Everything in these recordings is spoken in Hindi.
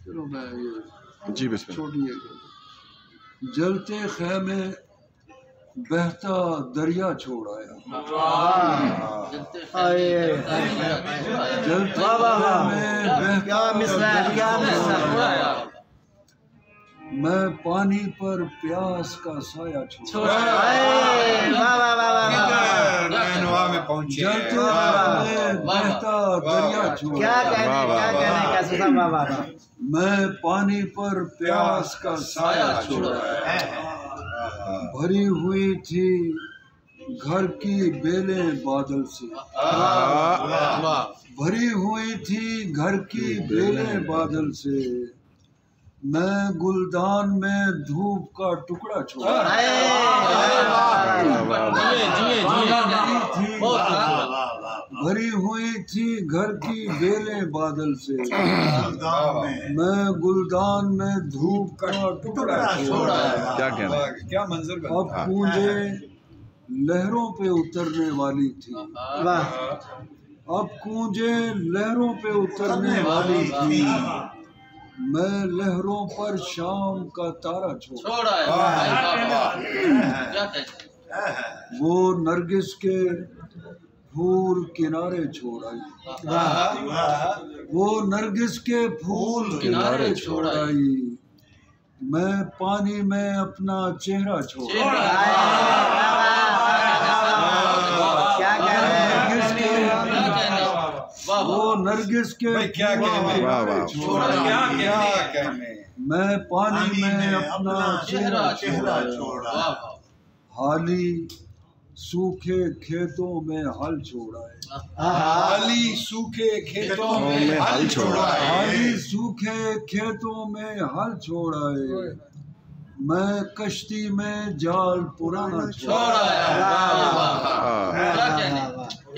चलो मैं ये जी बिस्मिल्लाह। छोटी है। जलते खैमे बहता दरिया छोड़ आया। जलते खैमे बहता दरिया, मैं पानी पर प्यास का साया छोड़ जलते बहता दरिया छोड़, मैं पानी पर प्यास का साया छोड़ा। भरी हुई थी घर की बेलें बादल से, भरी हुई थी घर की बेलें बादल से, मैं गुलदान में धूप का टुकड़ा छोड़ा। भरी हुई थी घर की बेलें बादल से, मैं गुलदान में धूप का टुकड़ा छोड़ा। क्या कहना, क्या मंजर। अब पूंजे लहरों पे उतरने वाली थी, अब कूंजे लहरों पे उतरने वाली थी, मैं लहरों पर शाम का तारा छोड़ा। वो नरगिस के फूल किनारे छोड़ आई, वो नरगिस के फूल किनारे छोड़ आई, मैं पानी में अपना चेहरा छोड़ा। वो नरगिस के क्या कहने, मैं पानी में अपना चेहरा छोड़ा। हाली सूखे खेतों में हल छोड़ा है, हाली सूखे खेतों में हल छोड़ा है, हाली सूखे खेतों में हल छोड़ा है, मैं कश्ती में जाल पुराना छोड़ा।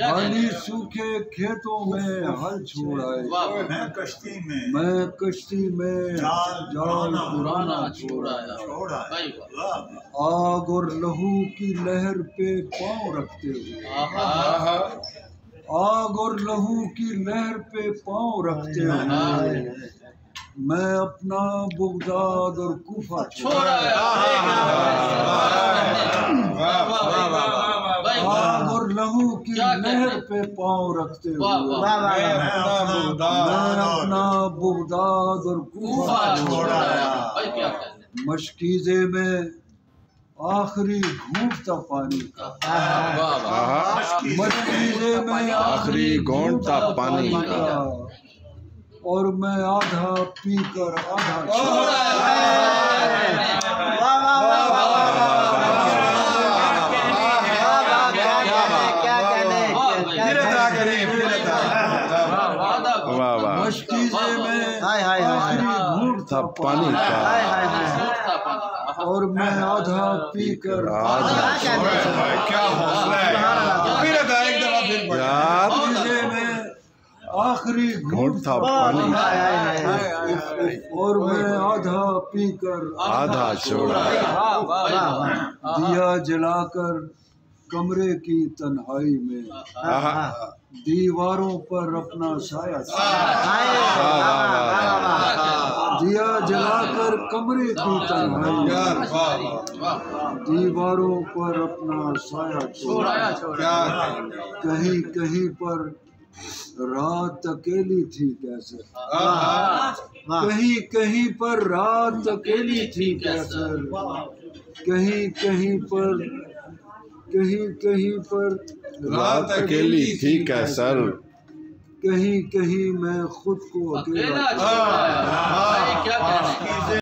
हाली सूखे खेतों में हल छोड़ा है, मैं कश्ती में जाल पुराना छोड़ा। आग और लहू की लहर पे पाँव रखते हुए, आग और लहू की लहर पे पाँव रखते हुए, मैं अपना बगदाद और कूफा छोड़ा। आग और लहू की लहर पे पाँव रखते हुए, मैं अपना बगदाद और कूफा छोड़ा। मशकीज़े में आखिरी घूंट था पानी का, मशकीज़े में आखिरी घूंट था पानी का, और मैं आधा पीकर आधा छोड़ा। मशकीज़े में आखिरी घूंट था पानी का, और मैं आधा पीकर आधा छोड़ा। क्या हौसला है। मशकीज़े में आखिरी घूंट था पानी, और मैं आधा पीकर आधा छोड़ा। दिया जलाकर कमरे की तन्हाई में, दीवारों पर अपना साया दिया जलाकर कमरे की तन्हाई में, दीवारों पर अपना साया छोड़ा। कहीं कहीं पर रात अकेली थी कैसे, कहीं कहीं पर रात अकेली थी कैसे, कहीं कहीं पर रात अकेली थी कैसर, कहीं कहीं मैं खुद को अकेला